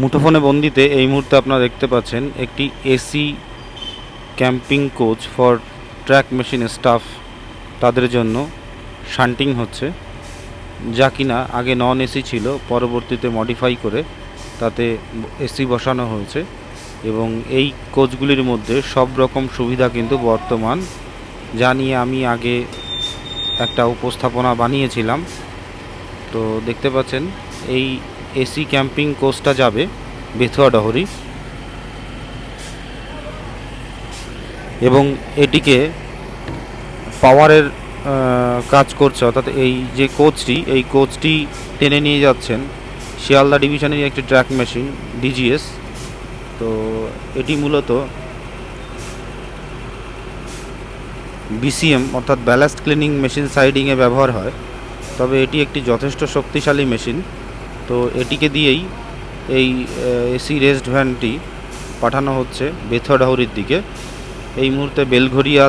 মুঠোফোনে বন্দিতে এই মুহূর্তে আপনারা দেখতে পাচ্ছেন একটি AC camping coach for track machine staff তাদের জন্য শান্টিং হচ্ছে, যা কিনা আগে নন এসি ছিল, পরবর্তীতে মডিফাই করে তাতে এসি বসানো হয়েছে। এবং এই কোচগুলির মধ্যে সব রকম সুবিধা কিন্তু বর্তমান, যা নিয়ে আমি আগে একটা উপস্থাপনা বানিয়েছিলাম। তো দেখতে পাচ্ছেন এই এসি ক্যাম্পিং কোচটা যাবে বেথুয়া ডহরি এবং এটিকে পাওয়ারের কাজ করছে, অর্থাৎ এই যে কোচটি টেনে নিয়ে যাচ্ছেন শিয়ালদা ডিভিশনের একটি ট্র্যাক মেশিন ডিজিএস। তো এটি মূলত বিসিএম অর্থাৎ ব্যালাস্ট ক্লিনিং মেশিন সাইডিংয়ে ব্যবহার হয়, তবে এটি একটি যথেষ্ট শক্তিশালী মেশিন। তো এটিকে দিয়েই এই এসি রেস্ট ভ্যানটি পাঠানো হচ্ছে বেথুয়া ডহরির দিকে। এই মুহূর্তে বেলঘরিয়া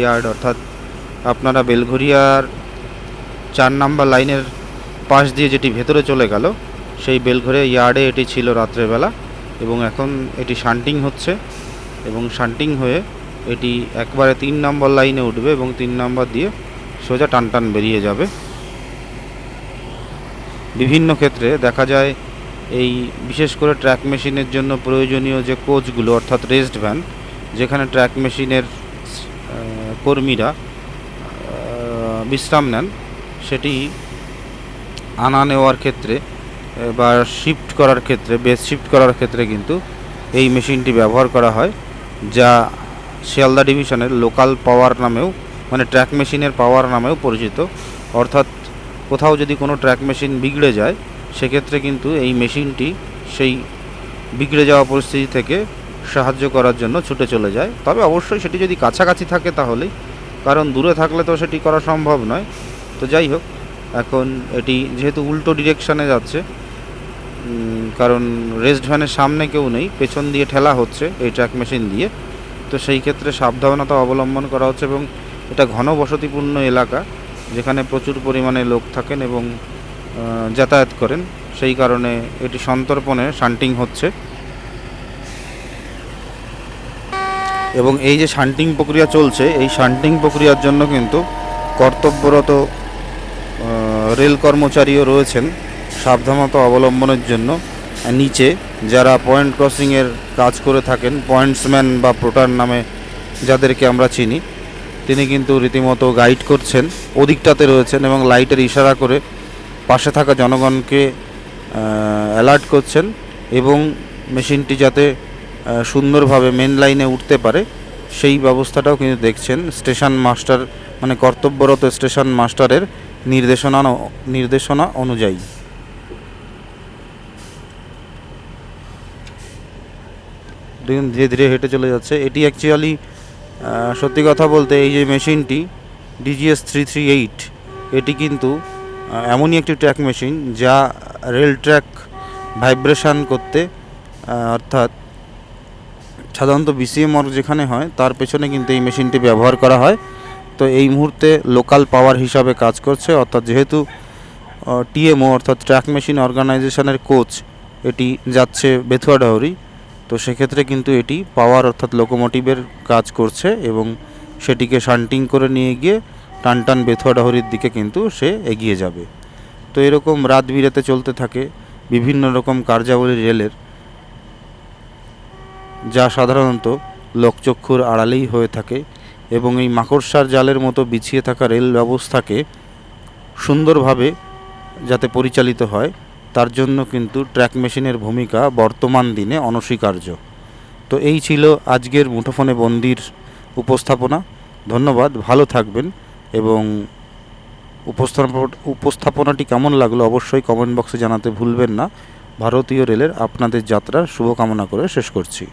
ইয়ার্ড অর্থাৎ আপনারা বেলঘরিয়ার 4 নম্বর লাইনের পাশ দিয়ে যেটি ভেতরে চলে গেল, সেই বেলঘরিয়া ইয়ার্ডে এটি ছিল রাত্রেবেলা এবং এখন এটি শান্টিং হচ্ছে এবং শান্টিং হয়ে এটি একবারে 3 নম্বর লাইনে উঠবে এবং 3 নম্বর দিয়ে সোজা টানটান বেরিয়ে যাবে। বিভিন্ন ক্ষেত্রে দেখা যায় এই বিশেষ করে ট্র্যাক মেশিনের জন্য প্রয়োজনীয় যে কোচগুলো অর্থাৎ রেস্ট ভ্যান, যেখানে ট্র্যাক মেশিনের কর্মীরা বিশ্রাম নেন, সেটি আনা নেওয়ার ক্ষেত্রে বা বেস শিফট করার ক্ষেত্রে কিন্তু এই মেশিনটি ব্যবহার করা হয়, যা শিয়ালদা ডিভিশনের লোকাল পাওয়ার নামেও মানে ট্র্যাক মেশিনের পাওয়ার নামেও পরিচিত। অর্থাৎ কোথাও যদি কোনো ট্র্যাক মেশিন বিগড়ে যায়, সেক্ষেত্রে কিন্তু এই মেশিনটি সেই বিগড়ে যাওয়া পরিস্থিতি থেকে সাহায্য করার জন্য ছুটে চলে যায়। তবে অবশ্যই সেটি যদি কাছাকাছি থাকে তাহলেই, কারণ দূরে থাকলে তো সেটি করা সম্ভব নয়। তো যাই হোক, এখন এটি যেহেতু উল্টো ডিরেকশানে যাচ্ছে, কারণ রেস্ট ভ্যানের সামনে কেউ নেই, পেছন দিয়ে ঠেলা হচ্ছে এই ট্র্যাক মেশিন দিয়ে, তো সেই ক্ষেত্রে সাবধানতা অবলম্বন করা হচ্ছে। এবং এটা ঘনবসতিপূর্ণ এলাকা, যেখানে প্রচুর পরিমাণে লোক থাকেন এবং যাতায়াত করেন, সেই কারণে এটি সন্তর্পণে শান্টিং হচ্ছে। এবং এই যে শান্টিং প্রক্রিয়া চলছে, এই শান্টিং প্রক্রিয়ার জন্য কিন্তু কর্তব্যরত রেল কর্মচারীও রয়েছেন সাবধানতা অবলম্বনের জন্য। নিচে যারা পয়েন্ট ক্রসিংয়ের কাজ করে থাকেন, পয়েন্টসম্যান বা প্রোটার নামে যাদেরকে আমরা চিনি, তিনি কিন্তু রীতিমতো গাইড করছেন, ওদিকটাতে রয়েছেন এবং লাইটের ইশারা করে পাশে থাকা জনগণকে অ্যালার্ট করছেন এবং মেশিনটি যাতে সুন্দরভাবে মেন লাইনে উঠতে পারে সেই ব্যবস্থাটাও কিন্তু দেখছেন স্টেশন মাস্টার, মানে কর্তব্যরত স্টেশন মাস্টারের নির্দেশনা অনুযায়ী। দেখুন ধীরে ধীরে হেঁটে চলে যাচ্ছে। এটি অ্যাকচুয়ালি সত্যি কথা বলতে এই যে মেশিনটি ডিজিএস 338, এটি কিন্তু এমনই একটি ট্র্যাক মেশিন যা রেল ট্র্যাক ভাইব্রেশন করতে, অর্থাৎ সাধারণত বিসিএম ওয়ার্ক যেখানে হয় তার পেছনে কিন্তু এই মেশিনটি ব্যবহার করা হয়। তো এই মুহূর্তে লোকাল পাওয়ার হিসাবে কাজ করছে, অর্থাৎ যেহেতু টিএমও অর্থাৎ ট্র্যাক মেশিন অর্গানাইজেশনের কোচ এটি যাচ্ছে বেথুয়া ডহরি, তো সেক্ষেত্রে কিন্তু এটি পাওয়ার অর্থাৎ লোকোমোটিভের কাজ করছে এবং সেটিকে শান্টিং করে নিয়ে গিয়ে টানটান বেথুয়া ডহরির দিকে কিন্তু সে এগিয়ে যাবে। তো এরকম রাত বিরেতে চলতে থাকে বিভিন্ন রকম কার্যাবলী রেলের, যা সাধারণত লোকচক্ষুর আড়ালেই হয়ে থাকে এবং এই মাকড়সার জালের মতো বিছিয়ে থাকা রেল ব্যবস্থাকে সুন্দরভাবে যাতে পরিচালিত হয়, তার জন্য কিন্তু ট্র্যাক মেশিনের ভূমিকা বর্তমান দিনে অনস্বীকার্য। তো এই ছিল আজকের মুঠোফোনে বন্দির উপস্থাপনা। ধন্যবাদ, ভালো থাকবেন এবং উপস্থাপনাটি কেমন লাগলো অবশ্যই কমেন্ট বক্সে জানাতে ভুলবেন না। ভারতীয় রেলের আপনাদের যাত্রার শুভকামনা করে শেষ করছি।